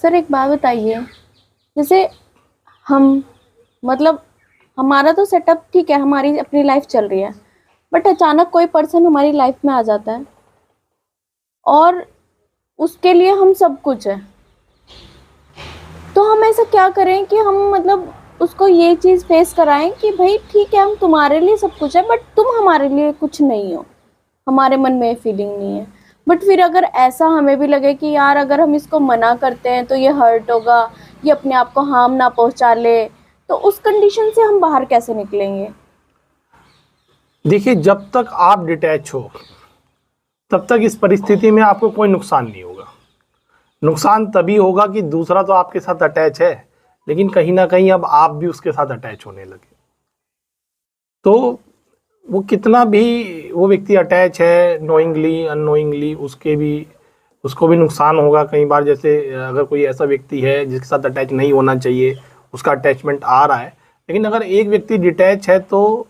Sir एक बात बताइए, जैसे हम मतलब हमारा तो सेटअप ठीक है, हमारी अपनी लाइफ चल रही है, बट अचानक कोई पर्सन हमारी लाइफ में आ जाता है और उसके लिए हम सब कुछ है, तो हम ऐसा क्या करें कि हम मतलब उसको ये चीज़ फेस कराएं कि भाई ठीक है हम तुम्हारे लिए सब कुछ है बट तुम हमारे लिए कुछ नहीं हो, हमारे मन में फीलिंग नहीं है। बट फिर अगर ऐसा हमें भी लगे कि यार अगर हम इसको मना करते हैं तो ये हर्ट होगा, ये अपने आप को हार्म ना पहुंचा ले, तो उस कंडीशन से हम बाहर कैसे निकलेंगे? देखिए, जब तक आप डिटैच हो तब तक इस परिस्थिति में आपको कोई नुकसान नहीं होगा। नुकसान तभी होगा कि दूसरा तो आपके साथ अटैच है, लेकिन कहीं ना कहीं अब आप भी उसके साथ अटैच होने लगे। तो वो कितना भी वो व्यक्ति अटैच है, नोइंगली अननोइंगली, उसको भी नुकसान होगा कई बार। जैसे अगर कोई ऐसा व्यक्ति है जिसके साथ अटैच नहीं होना चाहिए, उसका अटैचमेंट आ रहा है, लेकिन अगर एक व्यक्ति डिटैच है तो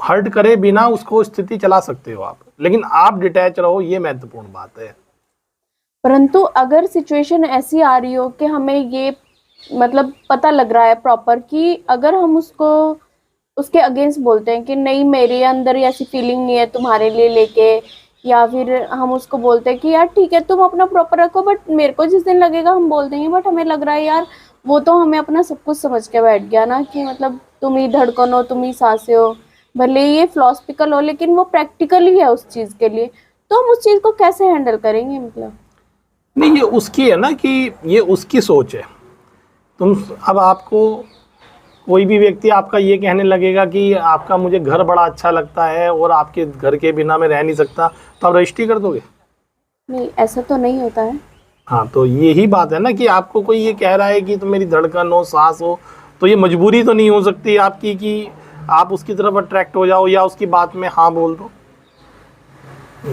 हर्ट करे बिना उसको स्थिति चला सकते हो आप, लेकिन आप डिटैच रहो, ये महत्वपूर्ण बात है। परंतु अगर सिचुएशन ऐसी आ रही हो कि हमें ये मतलब पता लग रहा है प्रॉपर कि अगर हम उसको उसके अगेंस्ट बोलते हैं कि नहीं मेरे अंदर ऐसी फीलिंग नहीं है तुम्हारे लिए लेके, या फिर हम उसको बोलते हैं कि यार ठीक है तुम अपना प्रॉपर रखो बट मेरे को जिस दिन लगेगा हम बोल देंगे, बट हमें लग रहा है यार वो तो हमें अपना सब कुछ समझ के बैठ गया ना कि मतलब तुम ही धड़कन हो, तुम ही सांसें हो, भले ही ये फिलोसफिकल हो लेकिन वो प्रैक्टिकल ही है उस चीज़ के लिए, तो हम उस चीज़ को कैसे हैंडल करेंगे? मतलब नहीं, ये उसकी है ना कि ये उसकी सोच है। तुम अब आपको कोई भी व्यक्ति आपका ये कहने लगेगा कि आपका मुझे घर बड़ा अच्छा लगता है और आपके घर के बिना मैं रह नहीं सकता, तो आप रजिस्ट्री कर दोगे? नहीं, ऐसा तो नहीं होता है। हाँ, तो यही बात है ना कि आपको कोई ये कह रहा है कि तुम मेरी धड़कन हो, सांस हो, तो ये मजबूरी तो नहीं हो सकती आपकी कि आप उसकी तरफ अट्रैक्ट हो जाओ या उसकी बात में हाँ बोल दो।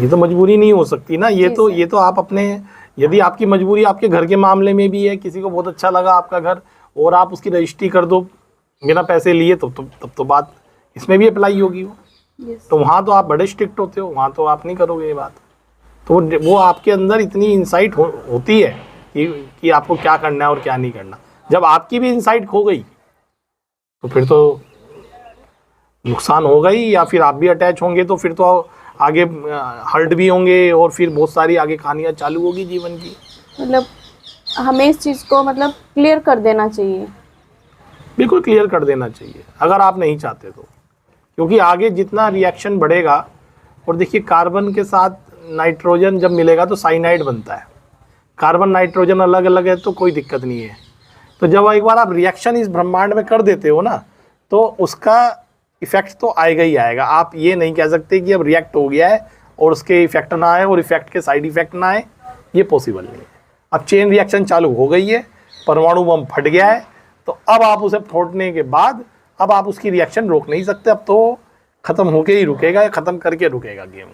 ये तो मजबूरी नहीं हो सकती ना। ये तो आप अपने, यदि आपकी मजबूरी आपके घर के मामले में भी है, किसी को बहुत अच्छा लगा आपका घर और आप उसकी रजिस्ट्री कर दो बिना पैसे लिए, तो तब तो बात इसमें भी अप्लाई होगी वो। तो वहाँ तो आप बड़े स्ट्रिक्ट होते हो, वहाँ तो आप नहीं करोगे ये बात। तो वो आपके अंदर इतनी इंसाइट होती है कि आपको क्या करना है और क्या नहीं करना। जब आपकी भी इंसाइट खो गई तो फिर तो नुकसान होगा ही, या फिर आप भी अटैच होंगे तो फिर तो आगे हर्ट भी होंगे और फिर बहुत सारी आगे कहानियाँ चालू होगी जीवन की। मतलब हमें इस चीज़ को मतलब क्लियर कर देना चाहिए। बिल्कुल क्लियर कर देना चाहिए अगर आप नहीं चाहते तो, क्योंकि आगे जितना रिएक्शन बढ़ेगा, और देखिए कार्बन के साथ नाइट्रोजन जब मिलेगा तो साइनाइड बनता है। कार्बन नाइट्रोजन अलग अलग है तो कोई दिक्कत नहीं है। तो जब एक बार आप रिएक्शन इस ब्रह्मांड में कर देते हो ना, तो उसका इफेक्ट तो आएगा ही आएगा। आप ये नहीं कह सकते कि अब रिएक्ट हो गया है और उसके इफेक्ट ना आए और इफेक्ट के साइड इफेक्ट ना आए, ये पॉसिबल नहीं है। अब चेन रिएक्शन चालू हो गई है, परमाणु बम फट गया है, तो अब आप उसे फोड़ने के बाद अब आप उसकी रिएक्शन रोक नहीं सकते। अब तो ख़त्म होके ही रुकेगा या ख़त्म करके रुकेगा गेम।